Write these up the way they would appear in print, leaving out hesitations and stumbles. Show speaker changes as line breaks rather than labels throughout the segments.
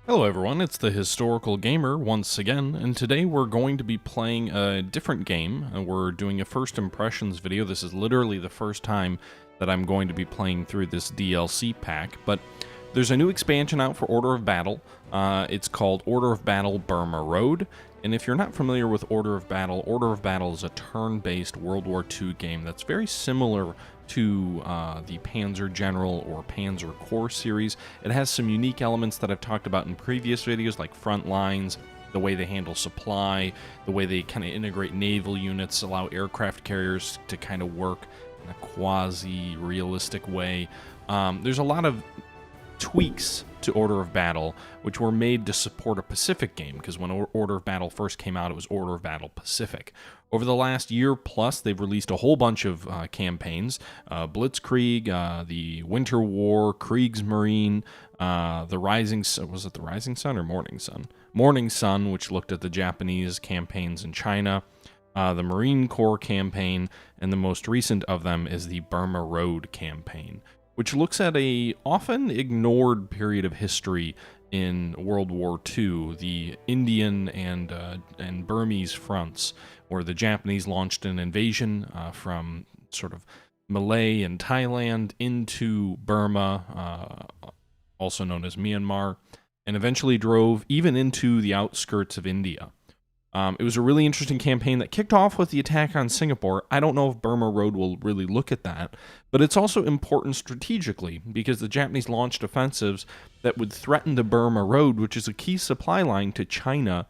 Hello everyone, it's the Historical Gamer once again, and today we're going to be playing a different game. We're doing a first impressions video. This is literally the first time that I'm going to be playing through this DLC pack, but there's a new expansion out for Order of Battle. It's called Order of Battle Burma Road, and if you're not familiar with Order of Battle is a turn-based World War II game that's very similar to the Panzer General or Panzer Corps series. It has some unique elements that I've talked about in previous videos, like front lines, the way they handle supply, the way they kind of integrate naval units, allow aircraft carriers to kind of work in a quasi-realistic way. There's a lot of tweaks to Order of Battle, which were made to support a Pacific game, because when Order of Battle first came out, it was Order of Battle Pacific. Over the last year plus, they've released a whole bunch of campaigns, Blitzkrieg, the Winter War, Kriegsmarine, the Rising Sun, was it the Rising Sun or Morning Sun? Morning Sun, which looked at the Japanese campaigns in China, the Marine Corps campaign, and the most recent of them is the Burma Road campaign, which looks at a often ignored period of history in World War II, the Indian and Burmese fronts, where the Japanese launched an invasion from sort of Malay and Thailand into Burma, also known as Myanmar, and eventually drove even into the outskirts of India. It was a really interesting campaign that kicked off with the attack on Singapore. I don't know if Burma Road will really look at that, but it's also important strategically because the Japanese launched offensives that would threaten the Burma Road, which is a key supply line to China,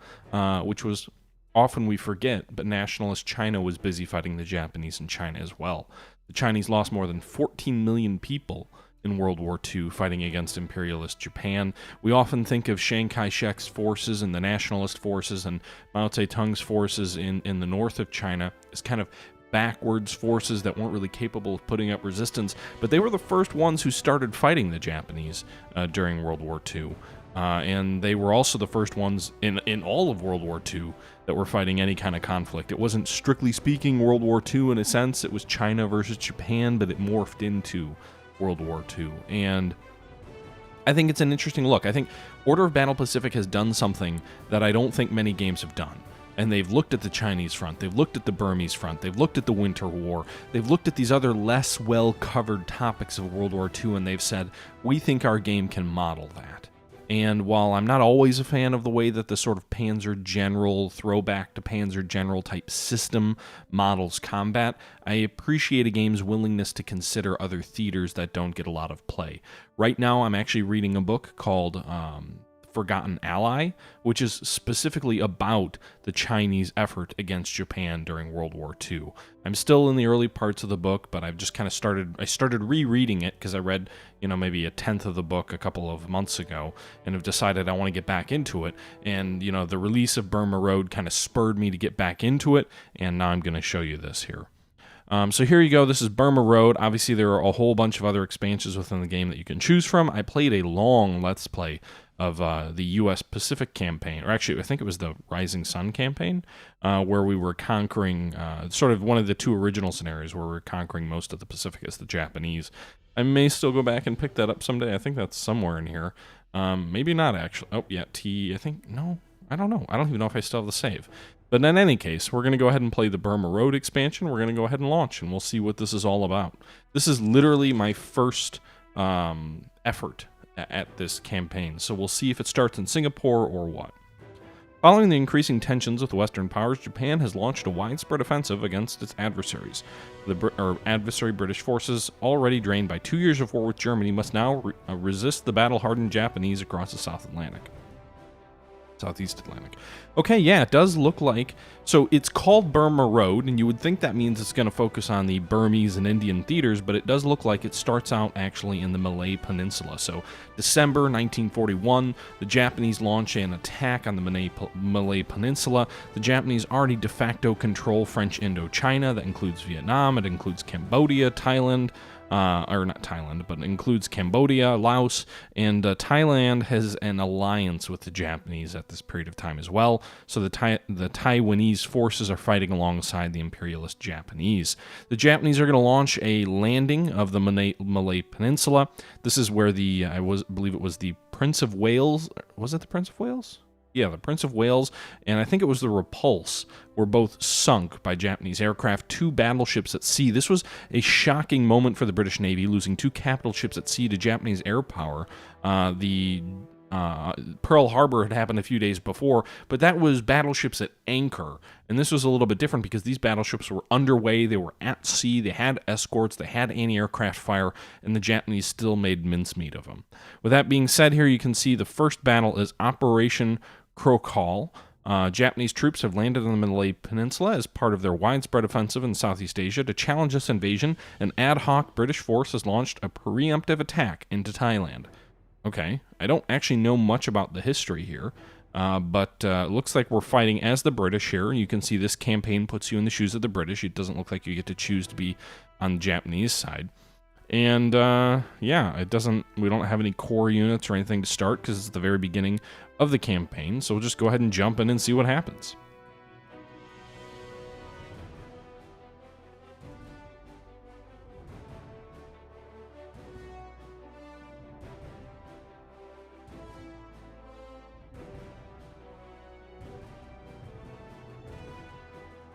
which was often we forget, but nationalist China was busy fighting the Japanese in China as well. The Chinese lost more than 14 million people in World War II fighting against imperialist Japan. We often think of Chiang Kai-shek's forces and the nationalist forces and Mao Zedong's forces in the north of China as kind of backwards forces that weren't really capable of putting up resistance, but they were the first ones who started fighting the Japanese during World War II. And they were also the first ones in all of World War II that were fighting any kind of conflict. It wasn't strictly speaking World War II in a sense. It was China versus Japan, but it morphed into World War II, and I think it's an interesting look. I think Order of Battle Pacific has done something that I don't think many games have done, and they've looked at the Chinese front, they've looked at the Burmese front, they've looked at the Winter War, they've looked at these other less well-covered topics of World War II, and they've said, we think our game can model that. And while I'm not always a fan of the way that the sort of Panzer General, throwback to Panzer General type system models combat, I appreciate a game's willingness to consider other theaters that don't get a lot of play. Right now, I'm actually reading a book called Forgotten Ally, which is specifically about the Chinese effort against Japan during World War II. I'm still in the early parts of the book, but I've just kind of started rereading it because I read, maybe a tenth of the book a couple of months ago and have decided I want to get back into it. And, the release of Burma Road kind of spurred me to get back into it, and now I'm going to show you this here. So here you go. This is Burma Road. Obviously, there are a whole bunch of other expansions within the game that you can choose from. I played a long Let's Play of the U.S. Pacific campaign, or actually, I think it was the Rising Sun campaign, where we were conquering, sort of one of the two original scenarios where we were conquering most of the Pacific as the Japanese. I may still go back and pick that up someday. I think that's somewhere in here. Maybe not, actually. Oh, yeah, I think, no, I don't know. I don't even know if I still have the save. But in any case, we're going to go ahead and play the Burma Road expansion. We're going to go ahead and launch, and we'll see what this is all about. This is literally my first effort at this campaign, so we'll see if it starts in Singapore or what. Following the increasing tensions with Western powers, Japan has launched a widespread offensive against its adversaries. The adversary British forces, already drained by 2 years of war with Germany, must now resist the battle-hardened Japanese across the Southeast Atlantic. Okay, yeah, it does look like... So it's called Burma Road, and you would think that means it's going to focus on the Burmese and Indian theaters, but it does look like it starts out actually in the Malay Peninsula. So December 1941, the Japanese launch an attack on the Malay Peninsula. The Japanese already de facto control French Indochina. That includes Vietnam, it includes Cambodia, Thailand, or not Thailand, but includes Cambodia, Laos, and Thailand has an alliance with the Japanese at this period of time as well. So the Taiwanese forces are fighting alongside the imperialist Japanese. The Japanese are going to launch a landing of the Malay Peninsula. This is where I believe it was the Prince of Wales. Was it the Prince of Wales? Yeah, the Prince of Wales, and I think it was the Repulse, were both sunk by Japanese aircraft, 2 battleships at sea. This was a shocking moment for the British Navy, losing 2 capital ships at sea to Japanese air power. Pearl Harbor had happened a few days before, but that was battleships at anchor, and this was a little bit different because these battleships were underway, they were at sea, they had escorts, they had anti-aircraft fire, and the Japanese still made mincemeat of them. With that being said, here you can see the first battle is Operation Krokal. Japanese troops have landed on the Malay Peninsula as part of their widespread offensive in Southeast Asia. To challenge this invasion, an ad hoc British force has launched a preemptive attack into Thailand. Okay, I don't actually know much about the history here, but it looks like we're fighting as the British here. You can see this campaign puts you in the shoes of the British. It doesn't look like you get to choose to be on the Japanese side. And yeah, we don't have any core units or anything to start because it's the very beginning of the campaign. So we'll just go ahead and jump in and see what happens.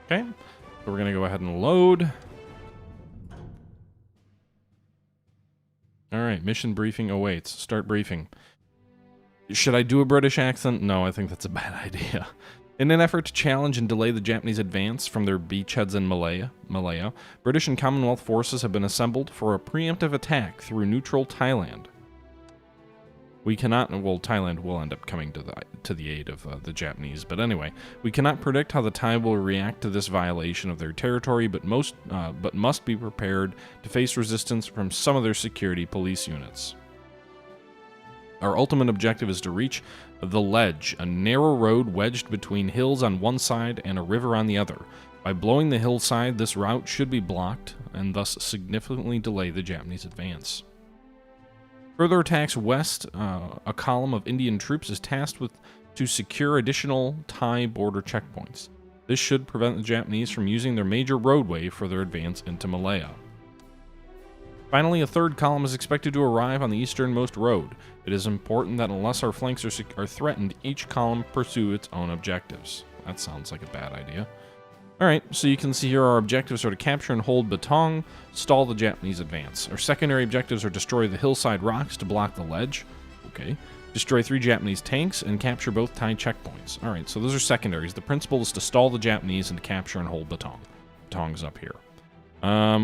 Okay, so we're going to go ahead and load. All right, mission briefing awaits. Start briefing. Should I do a British accent? No, I think that's a bad idea. In an effort to challenge and delay the Japanese advance from their beachheads in Malaya, British and Commonwealth forces have been assembled for a preemptive attack through neutral Thailand. We cannot, well, Thailand will end up coming to the aid of the Japanese, but anyway, we cannot predict how the Thai will react to this violation of their territory, but must be prepared to face resistance from some of their security police units. Our ultimate objective is to reach the Ledge, a narrow road wedged between hills on one side and a river on the other. By blowing the hillside, this route should be blocked and thus significantly delay the Japanese advance. Further attacks west, a column of Indian troops is tasked to secure additional Thai border checkpoints. This should prevent the Japanese from using their major roadway for their advance into Malaya. Finally, a third column is expected to arrive on the easternmost road. It is important that unless our flanks are threatened, each column pursue its own objectives. That sounds like a bad idea. Alright, so you can see here our objectives are to capture and hold Batong, stall the Japanese advance. Our secondary objectives are destroy the hillside rocks to block the ledge. Okay. Destroy 3 Japanese tanks and capture both Thai checkpoints. Alright, so those are secondaries. The principal is to stall the Japanese and to capture and hold Batong. Batong's up here.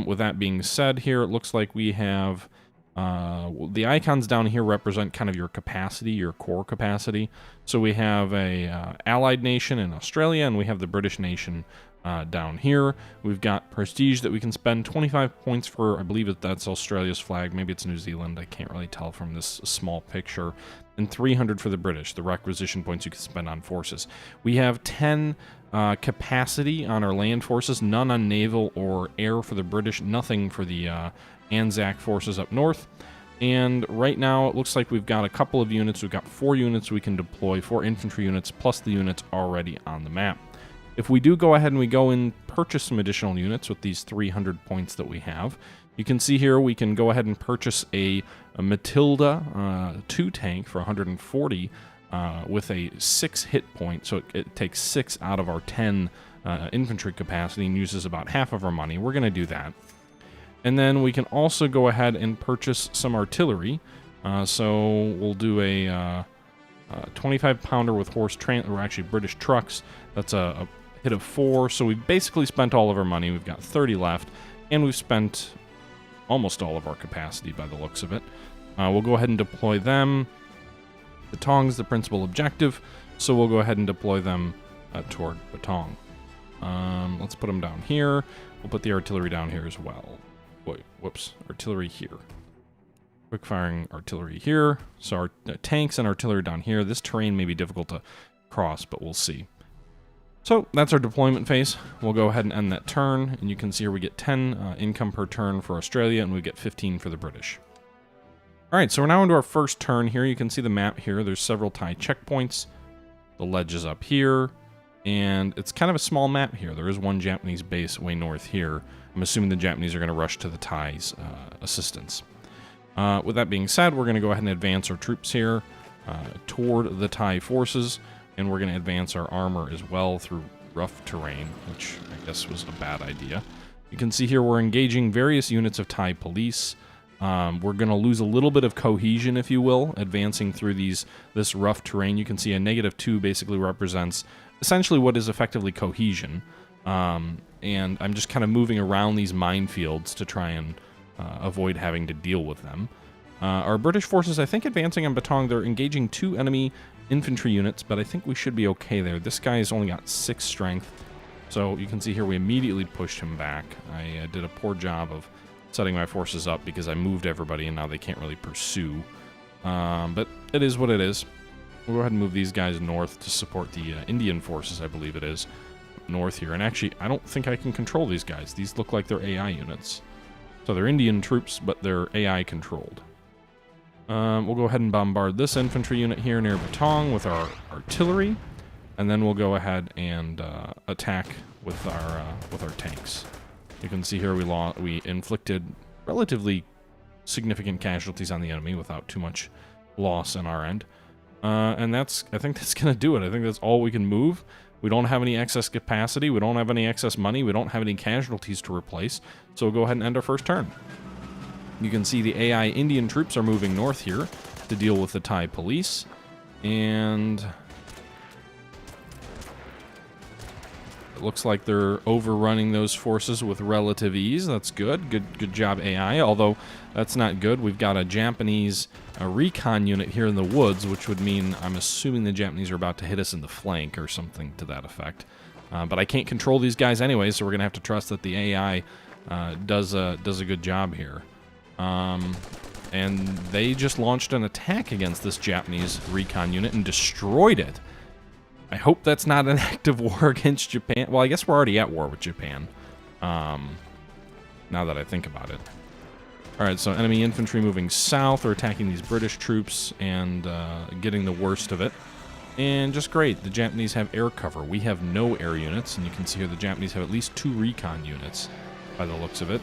With that being said here, it looks like we have... the icons down here represent kind of your capacity, your core capacity. So we have a allied nation in Australia, and we have the British nation down here. We've got prestige that we can spend 25 points for. I believe that's Australia's flag. Maybe it's New Zealand. I can't really tell from this small picture. And 300 for the British, the requisition points you can spend on forces. We have 10 capacity on our land forces, none on naval or air for the British, nothing for the Anzac forces up north. And right now it looks like we've got a couple of units. We've got 4 units we can deploy, 4 infantry units plus the units already on the map. If we do go ahead and we go and purchase some additional units with these 300 points that we have, you can see here we can go ahead and purchase a Matilda 2 tank for 140 with a 6 hit point, so it takes 6 out of our 10 infantry capacity and uses about half of our money. We're going to do that. And then we can also go ahead and purchase some artillery. So we'll do a 25-pounder with or actually British trucks. That's a hit of 4. So we've basically spent all of our money. We've got 30 left, and we've spent almost all of our capacity by the looks of it. We'll go ahead and deploy them. Batong's the principal objective, so we'll go ahead and deploy them toward Batong. Let's put them down here. We'll put the artillery down here as well. Wait, whoops, artillery here. Quick firing artillery here. So our tanks and artillery down here. This terrain may be difficult to cross, but we'll see. So that's our deployment phase. We'll go ahead and end that turn, and you can see here we get 10 income per turn for Australia, and we get 15 for the British. All right, so we're now into our first turn here. You can see the map here. There's several Thai checkpoints. The ledge is up here, and it's kind of a small map here. There is one Japanese base way north here. I'm assuming the Japanese are going to rush to the Thai's assistance. With that being said, we're going to go ahead and advance our troops here toward the Thai forces, and we're going to advance our armor as well through rough terrain, which I guess was a bad idea. You can see here we're engaging various units of Thai police. We're going to lose a little bit of cohesion, if you will, advancing through this rough terrain. You can see a -2 basically represents essentially what is effectively cohesion. And I'm just kind of moving around these minefields to try and avoid having to deal with them. Our British forces, I think, advancing on Batong, they're engaging 2 enemy infantry units, but I think we should be okay there. This guy's only got 6 strength, so you can see here we immediately pushed him back. I did a poor job of setting my forces up because I moved everybody, and now they can't really pursue. But it is what it is. We'll go ahead and move these guys north to support the Indian forces, I believe it is, north here. And actually, I don't think I can control these guys. These look like they're AI units. So they're Indian troops, but they're AI controlled. We'll go ahead and bombard this infantry unit here near Batong with our artillery, and then we'll go ahead and attack with our tanks. You can see here we inflicted relatively significant casualties on the enemy without too much loss on our end, and I think that's gonna do it. I think that's all we can move. We don't have any excess capacity. We don't have any excess money. We don't have any casualties to replace. So we'll go ahead and end our first turn. You can see the AI Indian troops are moving north here to deal with the Thai police. And it looks like they're overrunning those forces with relative ease. That's good. Good job, AI. Although that's not good. We've got a Japanese recon unit here in the woods, which would mean I'm assuming the Japanese are about to hit us in the flank or something to that effect. But I can't control these guys anyway, so we're going to have to trust that the AI does a good job here. And they just launched an attack against this Japanese recon unit and destroyed it. I hope that's not an act of war against Japan. Well, I guess we're already at war with Japan, now that I think about it. Alright, so enemy infantry moving south are attacking these British troops and getting the worst of it. And just great, the Japanese have air cover. We have no air units, and you can see here the Japanese have at least 2 recon units by the looks of it.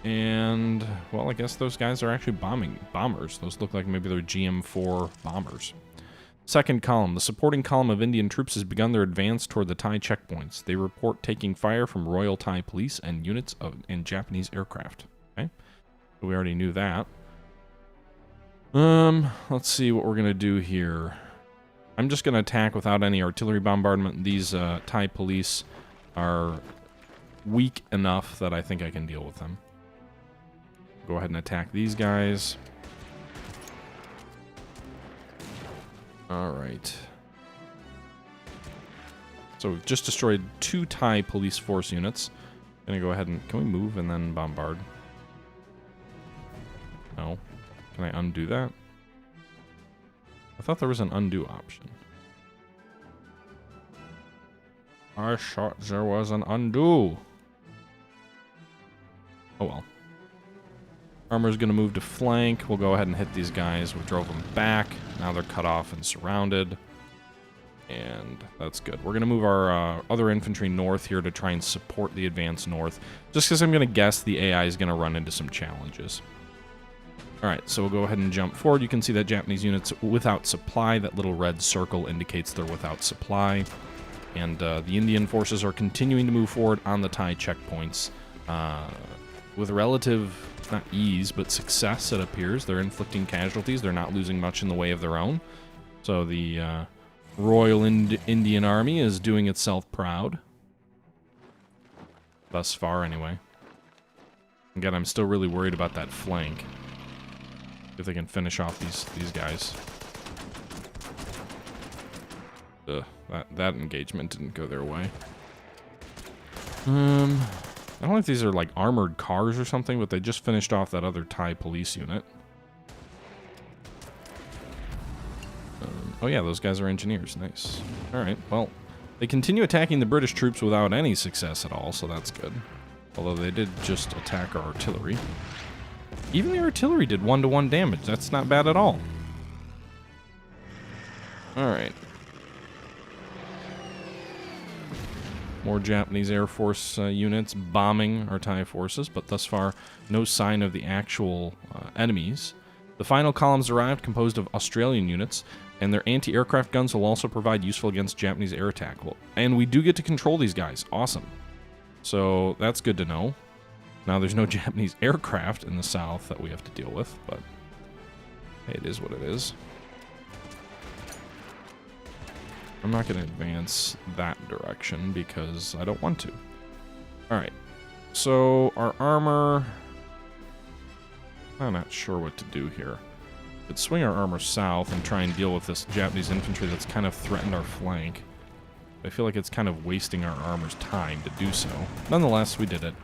And, well, I guess those guys are actually bombers. Those look like maybe they're GM4 bombers. Second column. The supporting column of Indian troops has begun their advance toward the Thai checkpoints. They report taking fire from Royal Thai Police and units and Japanese aircraft. Okay, so we already knew that. Let's see what we're going to do here. I'm just going to attack without any artillery bombardment. These Thai police are weak enough that I think I can deal with them. Go ahead and attack these guys. All right. So we've just destroyed 2 Thai police force units. Gonna go ahead and... Can we move and then bombard? No. Can I undo that? I thought there was an undo option. I thought there was an undo. Oh well. Armor's going to move to flank. We'll go ahead and hit these guys. We drove them back. Now they're cut off and surrounded. And that's good. We're going to move our other infantry north here to try and support the advance north. Just because I'm going to guess the AI is going to run into some challenges. Alright, so we'll go ahead and jump forward. You can see that Japanese unit's without supply. That little red circle indicates they're without supply. And the Indian forces are continuing to move forward on the Thai checkpoints with relative... not ease, but success, it appears. They're inflicting casualties. They're not losing much in the way of their own. So the Royal Indian Army is doing itself proud. Thus far, anyway. Again, I'm still really worried about that flank. If they can finish off these guys. Ugh, that engagement didn't go their way. I don't know if these are like armored cars or something, but they just finished off that other Thai police unit. Oh yeah, those guys are engineers. Nice. Alright, well, They continue attacking the British troops without any success at all, so that's good. Although they did just attack our artillery. Even the artillery did 1-to-1 damage. That's not bad at all. Alright. More Japanese Air Force units bombing our Thai forces, but thus far, no sign of the actual enemies. The final columns arrived, composed of Australian units, and their anti-aircraft guns will also provide useful against Japanese air attack. Well, and we do get to control these guys. Awesome. So that's good to know. Now there's no Japanese aircraft in the south that we have to deal with, but hey, it is what it is. I'm not going to advance that direction because I don't want to. Alright, so our armor... I'm not sure what to do here. Could swing our armor south and try and deal with this Japanese infantry that's kind of threatened our flank. I feel like it's kind of wasting our armor's time to do so. Nonetheless, we did it.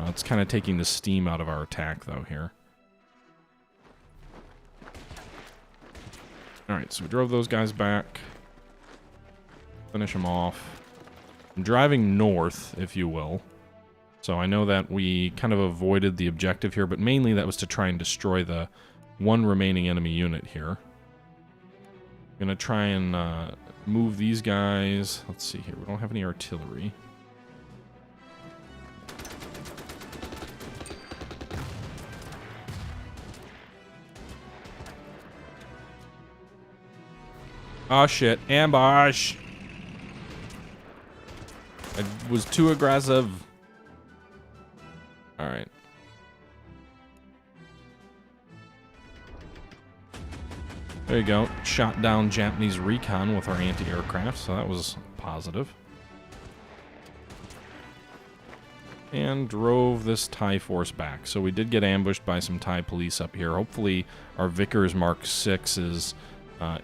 It's kind of taking the steam out of our attack, though, here. Alright, so we drove those guys back. Finish them off. I'm driving north, if you will. So I know that we kind of avoided the objective here, but mainly that was to try and destroy the one remaining enemy unit here. I'm going to try and move these guys. Let's see here. We don't have any artillery. Oh shit, ambush! I was too aggressive. Alright. There you go. Shot down Japanese recon with our anti-aircraft, so that was positive. And drove this Thai force back. So we did get ambushed by some Thai police up here. Hopefully our Vickers Mark 6 is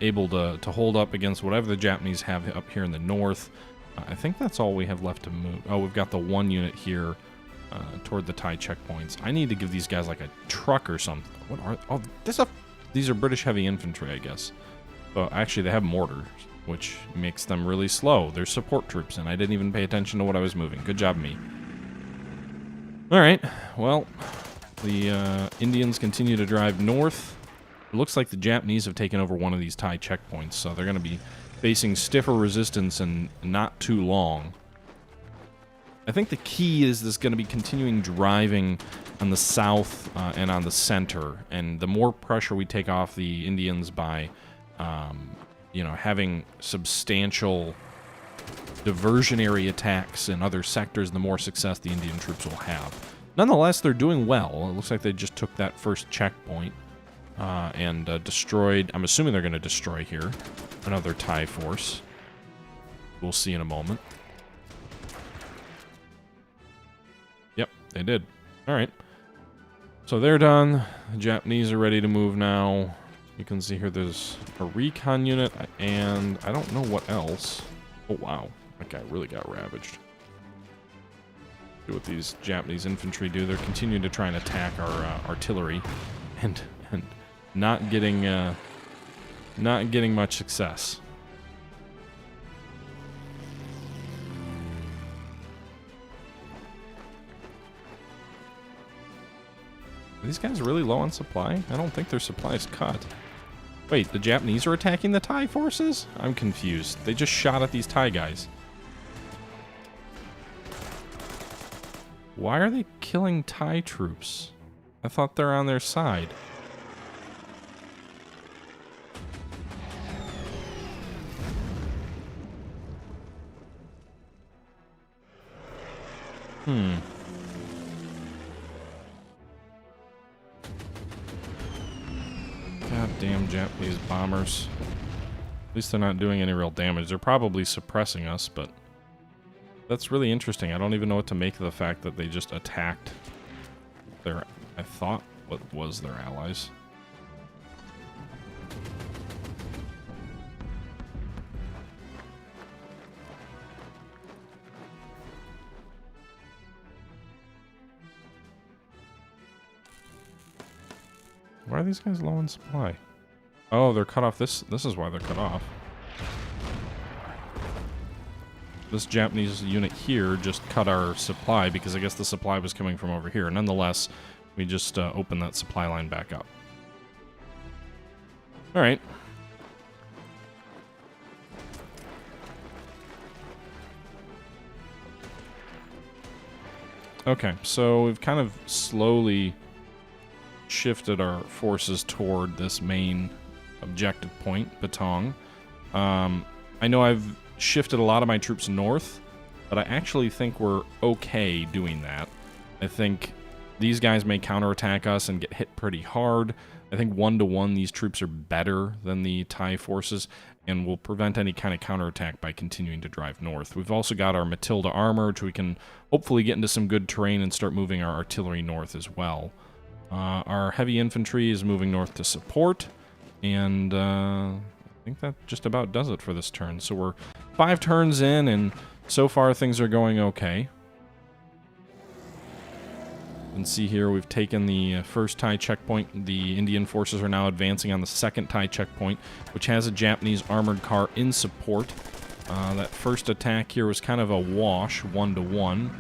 able to hold up against whatever the Japanese have up here in the north. I think that's all we have left to move. Oh, we've got the one unit here toward the Thai checkpoints. I need to give these guys like a truck or something. What are... Oh, these are British heavy infantry, I guess. So actually, they have mortars, which makes them really slow. They're support troops, and I didn't even pay attention to what I was moving. Good job, me. All right, well, the Indians continue to drive north. It looks like the Japanese have taken over one of these Thai checkpoints, so they're going to be facing stiffer resistance in not too long. I think the key is this going to be continuing driving on the south and on the center, and the more pressure we take off the Indians by, having substantial diversionary attacks in other sectors, the more success the Indian troops will have. Nonetheless, they're doing well. It looks like they just took that first checkpoint and destroyed. I'm assuming they're going to destroy here another Thai force. We'll see in a moment. Yep, they did. All right. So they're done. The Japanese are ready to move now. You can see here there's a recon unit, and I don't know what else. Oh, wow. That guy really got ravaged. Do what these Japanese infantry do. They're continuing to try and attack our artillery, and not getting much success. Are these guys really low on supply? I don't think their supply is cut. Wait, the Japanese are attacking the Thai forces? I'm confused. They just shot at these Thai guys. Why are they killing Thai troops? I thought they're on their side. Goddamn Japanese bombers. At least they're not doing any real damage. They're probably suppressing us, but that's really interesting. I don't even know what to make of the fact that they just attacked their, I thought, what was their allies. Why are these guys low on supply? Oh, they're cut off. This is why they're cut off. this Japanese unit here just cut our supply because I guess the supply was coming from over here. Nonetheless, we just opened that supply line back up. All right. Okay, so we've kind of slowly shifted our forces toward this main objective point, Batong. I know I've shifted a lot of my troops north, but I actually think we're okay doing that. I think these guys may counterattack us and get hit pretty hard. I think 1-to-1 these troops are better than the Thai forces and will prevent any kind of counterattack by continuing to drive north. We've also got our Matilda armor, which we can hopefully get into some good terrain and start moving our artillery north as well. Our heavy infantry is moving north to support, and I think that just about does it for this turn. So we're 5 turns in, and so far things are going okay. You can see here we've taken the first Thai checkpoint. The Indian forces are now advancing on the second Thai checkpoint, which has a Japanese armored car in support. That first attack here was kind of a wash, 1-to-1,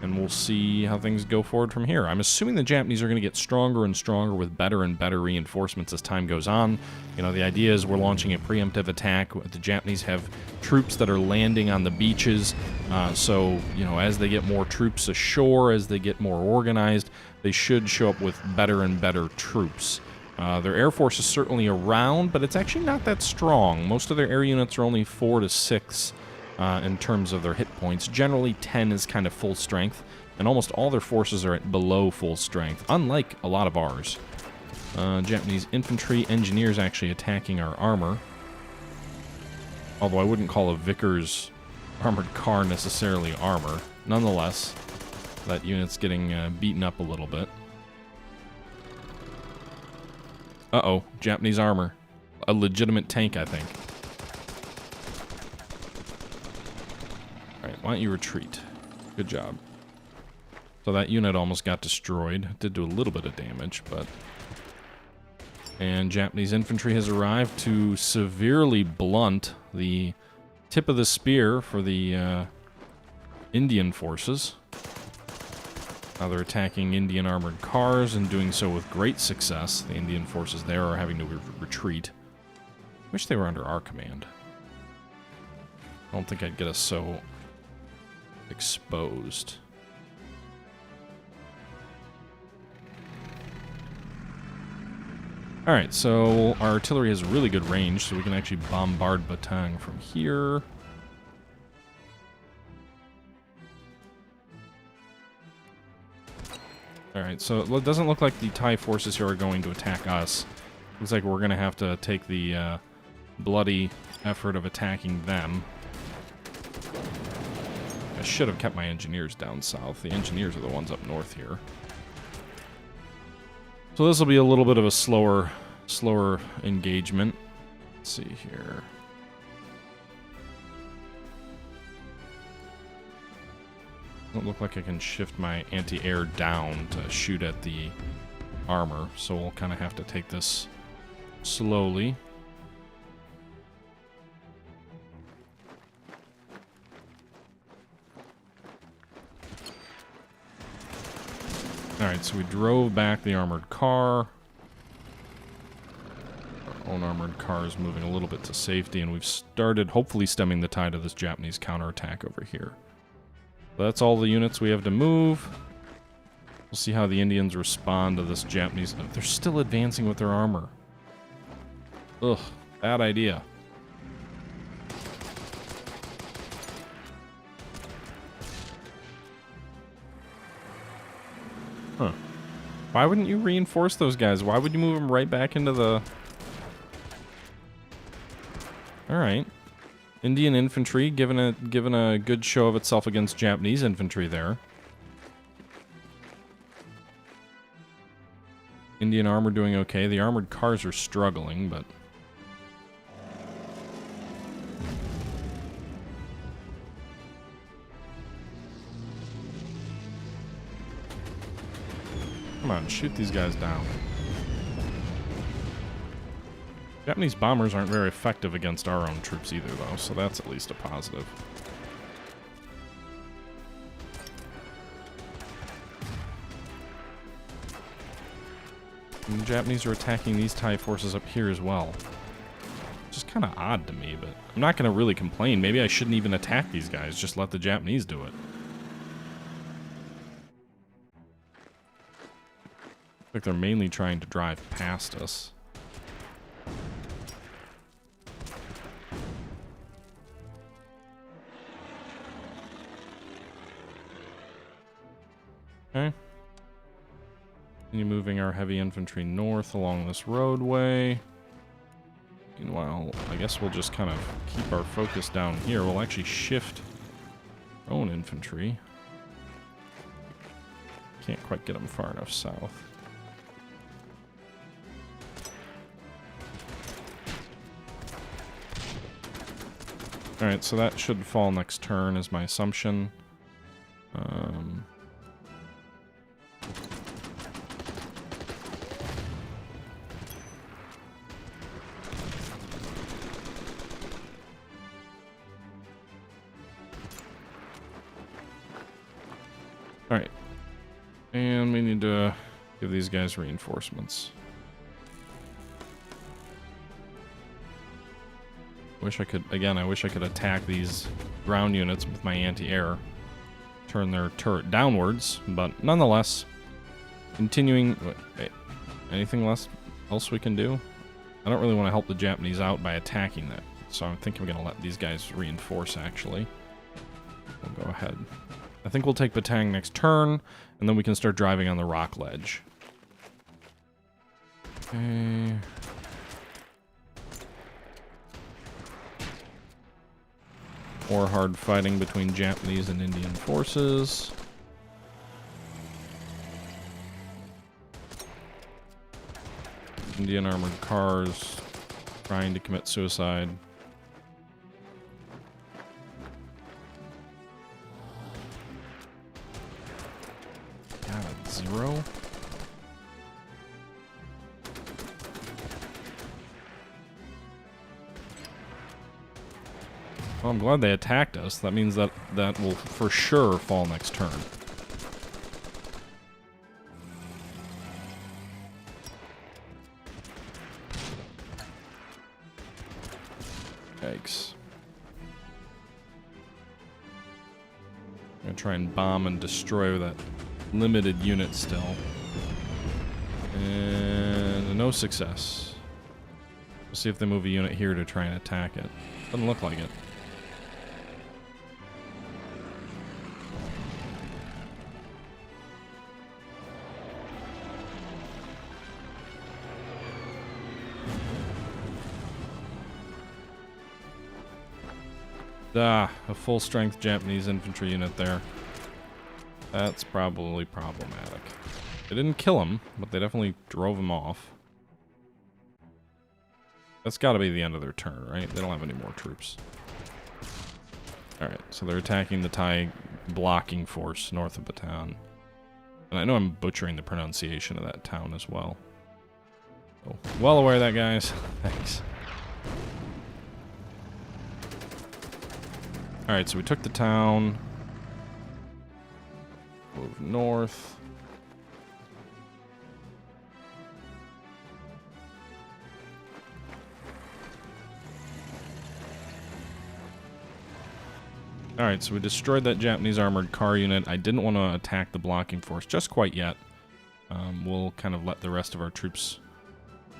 and we'll see how things go forward from here. I'm assuming the Japanese are going to get stronger and stronger with better and better reinforcements as time goes on. You know, the idea is we're launching a preemptive attack. The Japanese have troops that are landing on the beaches, so, you know, as they get more troops ashore, as they get more organized, they should show up with better and better troops. Their air force is certainly around, but it's actually not that strong. Most of their air units are only 4 to 6 in terms of their hit points. Generally, 10 is kind of full strength, and almost all their forces are at below full strength, unlike a lot of ours. Japanese infantry engineers actually attacking our armor. Although I wouldn't call a Vickers armored car necessarily armor. Nonetheless, that unit's getting beaten up a little bit. Uh-oh, Japanese armor. A legitimate tank, I think. Alright, why don't you retreat? Good job. So that unit almost got destroyed. It did do a little bit of damage, but... And Japanese infantry has arrived to severely blunt the tip of the spear for the Indian forces. Now they're attacking Indian armored cars and doing so with great success. The Indian forces there are having to retreat. Wish they were under our command. I don't think I'd get us so exposed. Alright, so our artillery has really good range, so we can actually bombard Batang from here. Alright, so it doesn't look like the Thai forces here are going to attack us. Looks like we're going to have to take the bloody effort of attacking them. I should have kept my engineers down south. The engineers are the ones up north here. So this will be a little bit of a slower engagement. Let's see here. Doesn't look like I can shift my anti-air down to shoot at the armor, so we'll kind of have to take this slowly. Alright, so we drove back the armored car. Our own armored car is moving a little bit to safety, and we've started hopefully stemming the tide of this Japanese counterattack over here. So that's all the units we have to move. We'll see how the Indians respond to this Japanese... They're still advancing with their armor. Ugh, bad idea. Huh. Why wouldn't you reinforce those guys? Why would you move them right back into the... Alright. Indian infantry given a good show of itself against Japanese infantry there. Indian armor doing okay. The armored cars are struggling, but... Come on, shoot these guys down. Japanese bombers aren't very effective against our own troops either, though, so that's at least a positive. And the Japanese are attacking these Thai forces up here as well. Which is kind of odd to me, but I'm not going to really complain. Maybe I shouldn't even attack these guys. Just let the Japanese do it. Looks like they're mainly trying to drive past us. Okay. Continue moving our heavy infantry north along this roadway. Meanwhile, I guess we'll just kind of keep our focus down here. We'll actually shift our own infantry. Can't quite get them far enough south. Alright, so that should fall next turn is my assumption. Alright. And we need to give these guys reinforcements. Wish I could, again, I wish I could attack these ground units with my anti-air. Turn their turret downwards, but nonetheless, continuing... Wait, anything else we can do? I don't really want to help the Japanese out by attacking that, so I think I'm going to let these guys reinforce, actually. We'll go ahead. I think we'll take Batang next turn, and then we can start driving on the rock ledge. Okay. More hard fighting between Japanese and Indian forces. Indian armored cars trying to commit suicide. Got a 0. Well, I'm glad they attacked us. That means that will for sure fall next turn. Yikes. I'm gonna try and bomb and destroy that limited unit still. And no success. We'll see if they move a unit here to try and attack it. Doesn't look like it. Ah, a full-strength Japanese infantry unit there. That's probably problematic. They didn't kill him, but they definitely drove him off. That's got to be the end of their turn, right? They don't have any more troops. Alright, so they're attacking the Thai blocking force north of Bataan. And I know I'm butchering the pronunciation of that town as well. So, well aware of that, guys. Thanks. Alright, so we took the town. Move north. Alright, so we destroyed that Japanese armored car unit. I didn't want to attack the blocking force just quite yet. We'll kind of let the rest of our troops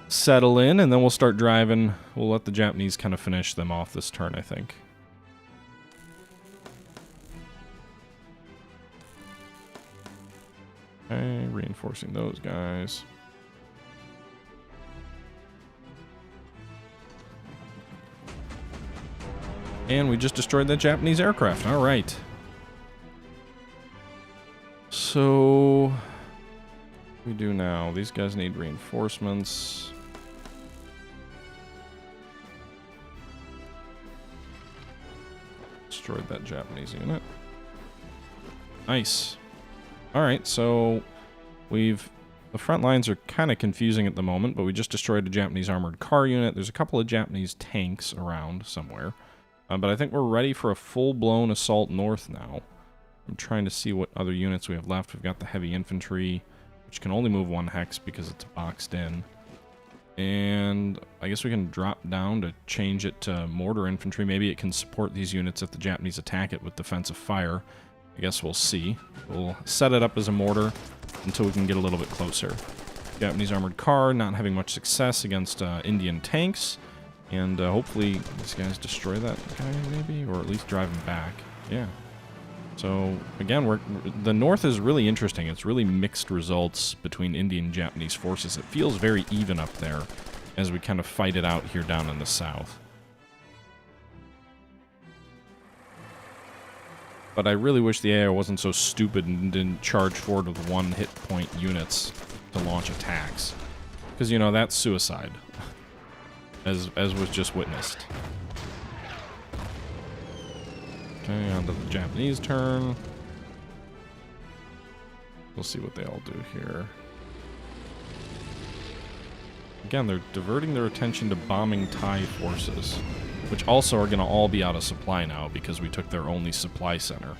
settle in, and then we'll start driving. We'll let the Japanese kind of finish them off this turn, I think. Okay, reinforcing those guys. And we just destroyed that Japanese aircraft. All right. So, what do we do now? These guys need reinforcements. Destroyed that Japanese unit. Nice. Alright, so the front lines are kind of confusing at the moment, but we just destroyed a Japanese armored car unit. There's a couple of Japanese tanks around somewhere. But I think we're ready for a full-blown assault north now. I'm trying to see what other units we have left. We've got the heavy infantry. which can only move 1 hex because it's boxed in. And I guess we can drop down to change it to mortar infantry. Maybe it can support these units if the Japanese attack it with defensive fire. I guess we'll see. We'll set it up as a mortar until we can get a little bit closer. Japanese armored car not having much success against Indian tanks. And hopefully these guys destroy that guy maybe, or at least drive him back. Yeah. So, again, the North is really interesting. It's really mixed results between Indian and Japanese forces. It feels very even up there as we kind of fight it out here down in the South. But I really wish the AI wasn't so stupid and didn't charge forward with 1 hit point units to launch attacks. Because, you know, that's suicide, as was just witnessed. Okay, on to the Japanese turn. We'll see what they all do here. Again, they're diverting their attention to bombing Thai forces, which also are going to all be out of supply now because we took their only supply center.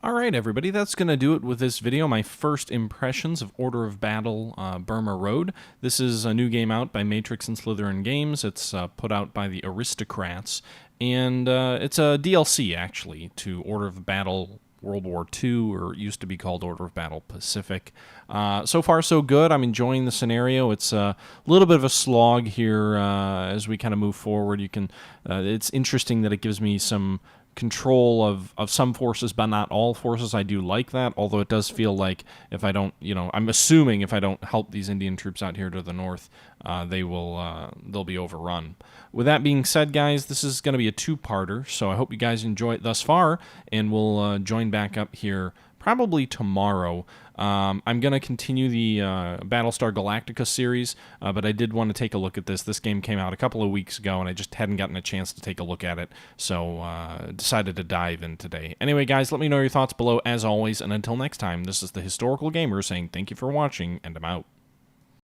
Alright everybody, that's going to do it with this video, my first impressions of Order of Battle Burma Road. This is a new game out by Matrix and Slitherine Games. It's put out by the Aristocrats, and it's a DLC actually to Order of Battle World War II, or it used to be called Order of Battle Pacific. So far so good. I'm enjoying the scenario. It's a little bit of a slog here as we kind of move forward. You can, it's interesting that it gives me some control of some forces, but not all forces. I do like that, although it does feel like if I don't, you know, I'm assuming if I don't help these Indian troops out here to the north, they'll be overrun. With that being said, guys, this is going to be a 2-parter, so I hope you guys enjoy it thus far, and we'll join back up here probably tomorrow. I'm going to continue the Battlestar Galactica series, but I did want to take a look at this. This game came out a couple of weeks ago, and I just hadn't gotten a chance to take a look at it, so decided to dive in today. Anyway, guys, let me know your thoughts below, as always, and until next time, this is the Historical Gamer saying thank you for watching, and I'm out.